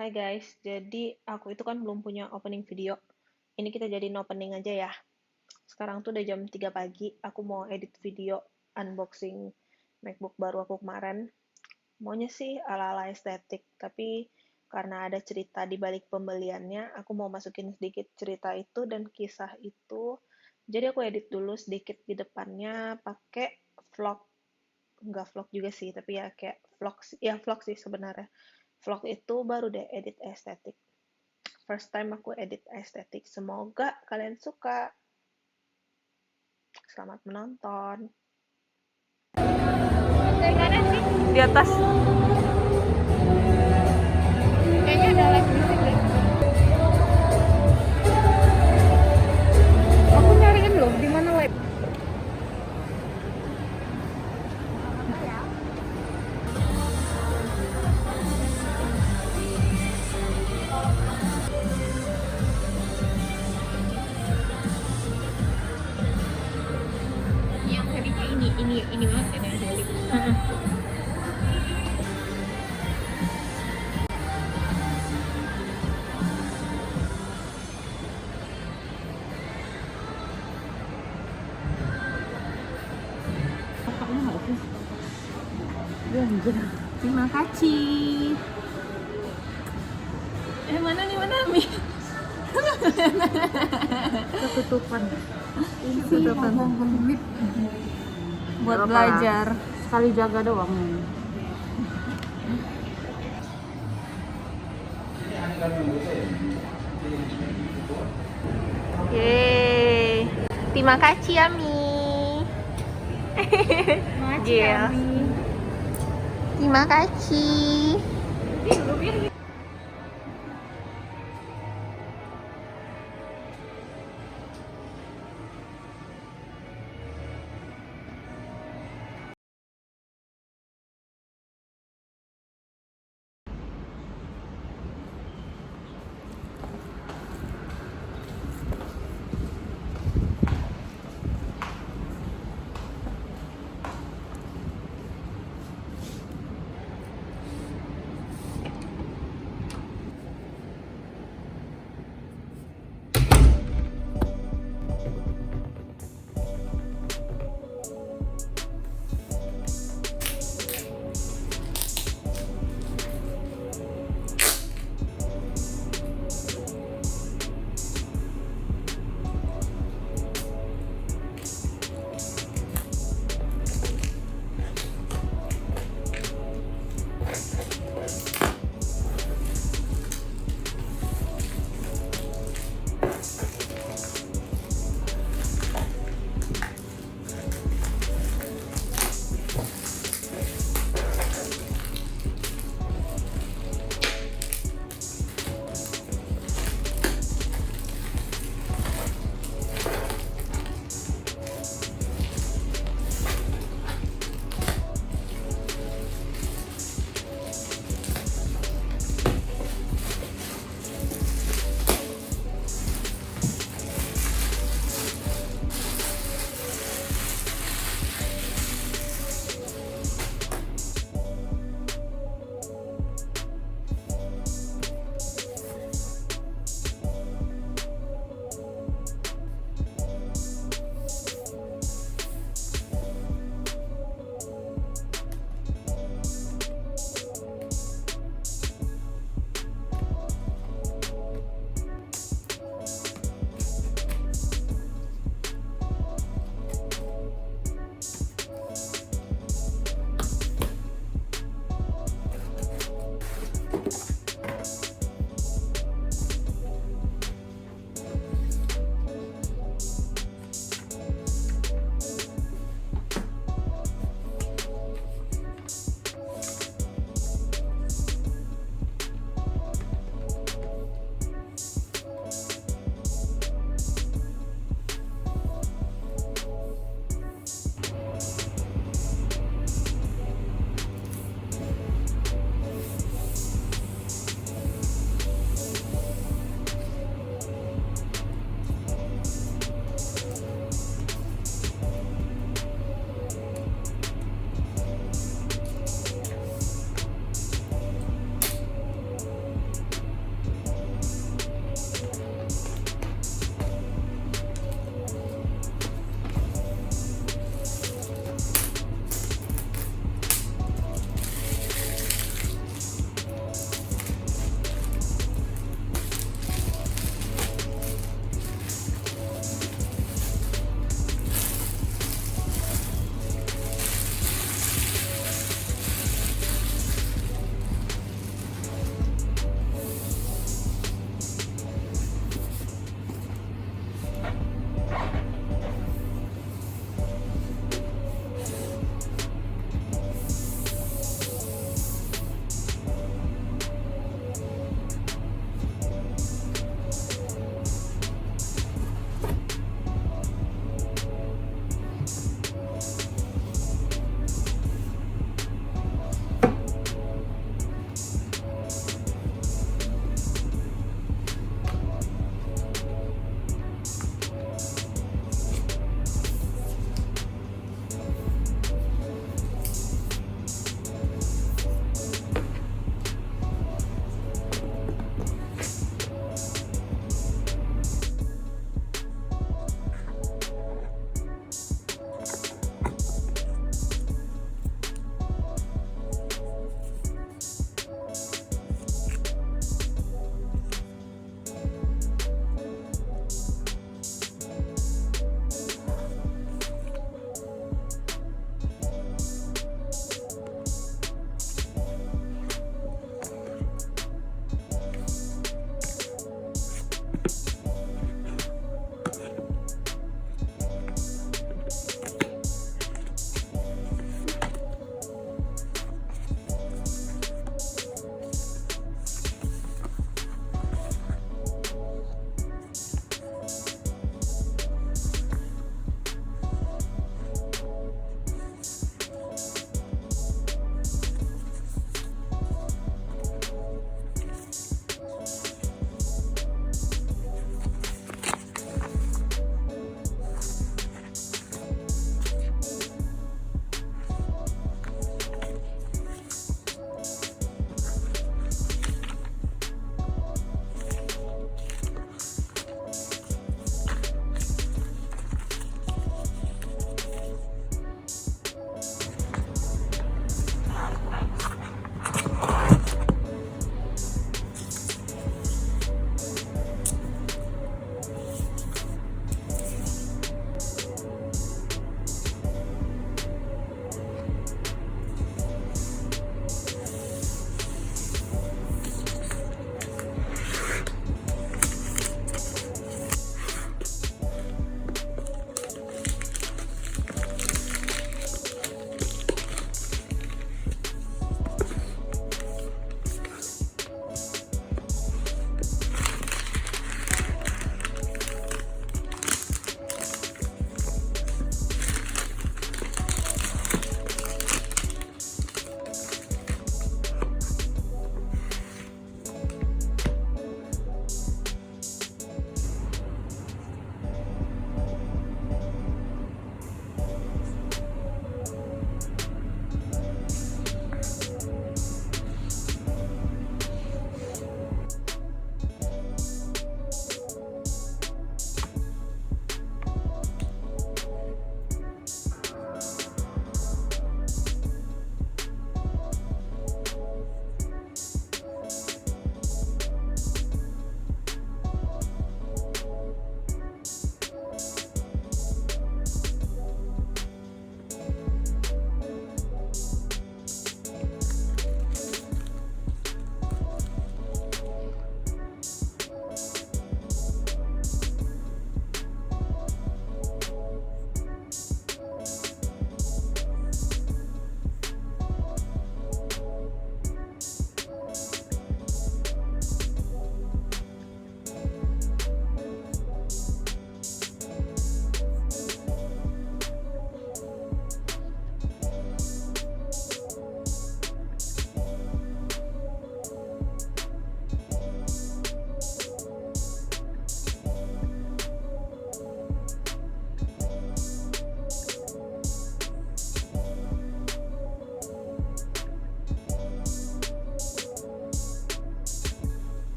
Hai guys, jadi aku itu kan belum punya opening video. Ini kita jadiin opening aja ya. Sekarang tuh udah jam 3 pagi, aku mau edit video unboxing Macbook baru aku kemarin. Maunya sih ala-ala estetik, tapi karena ada cerita di balik pembeliannya, aku mau masukin sedikit cerita itu dan kisah itu. Jadi aku edit dulu sedikit di depannya pakai vlog, enggak vlog juga sih, tapi ya kayak vlog, ya vlog sih sebenarnya. Vlog itu baru deh edit estetik. First time aku edit estetik. Semoga kalian suka. Selamat menonton. Dari mana sih? Di atas. Kayaknya ada live music deh. Aku nyariin loh, di mana live? Yang tadinya ini banget ya dari. Terima kasih. Mana nih mana Mi? Ketutupan Ketutupan. Buat belajar. sekali jaga doang. Yeay. Terima kasih Ami. Makasih Mi. Terima kasih.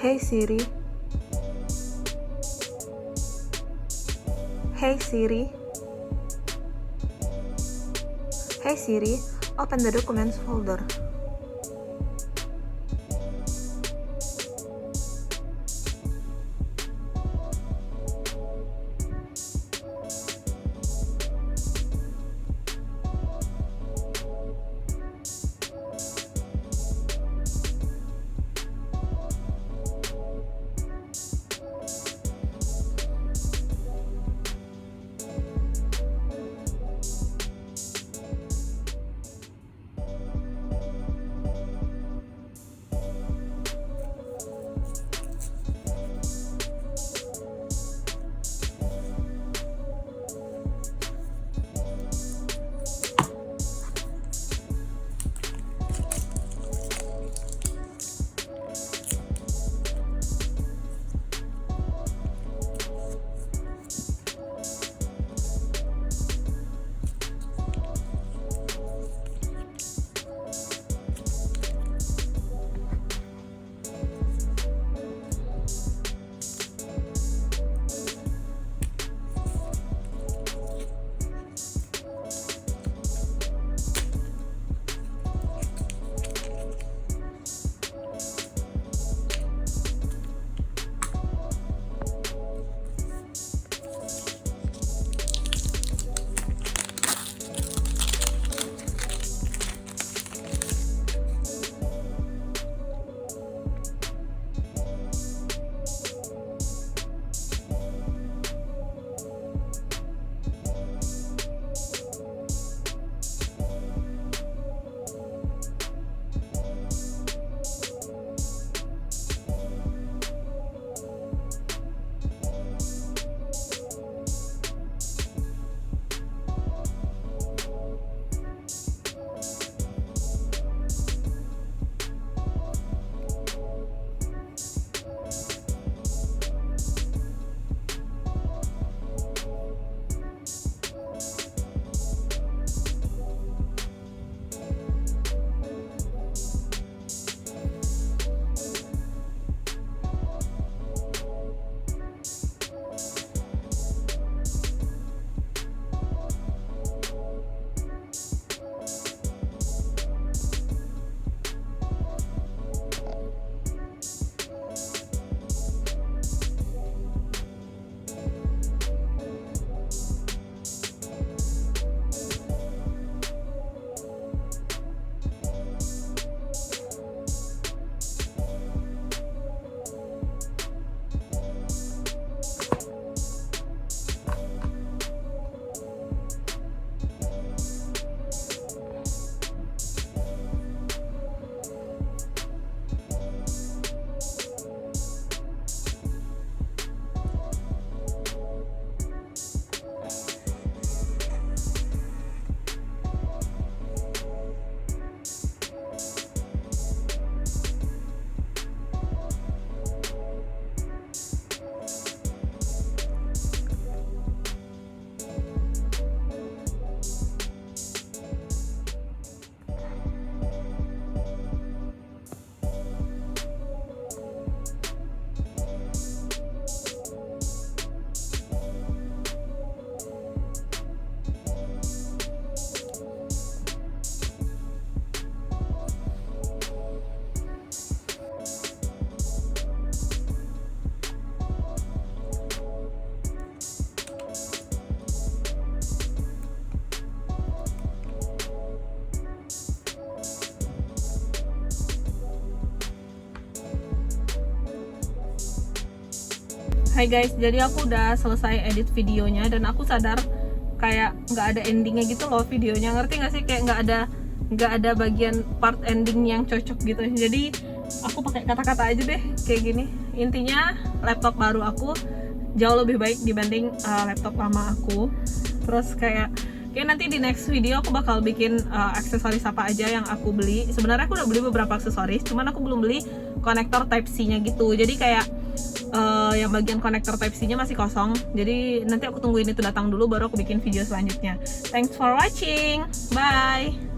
Hey Siri. Hey Siri. Hey Siri, open the documents folder. Hai guys, jadi aku udah selesai edit videonya dan aku sadar kayak nggak ada endingnya gitu loh videonya. Ngerti nggak sih, kayak nggak ada bagian part ending yang cocok gitu. Jadi aku pakai kata-kata aja deh kayak gini. Intinya laptop baru aku jauh lebih baik dibanding laptop lama aku. Terus kayak nanti di next video aku bakal bikin aksesoris apa aja yang aku beli. Sebenarnya aku udah beli beberapa aksesoris, cuman aku belum beli konektor Type C nya gitu. Jadi kayak yang bagian konektor Type C nya masih kosong. Jadi nanti aku tungguin itu datang dulu baru aku bikin video selanjutnya. Thanks for watching, bye.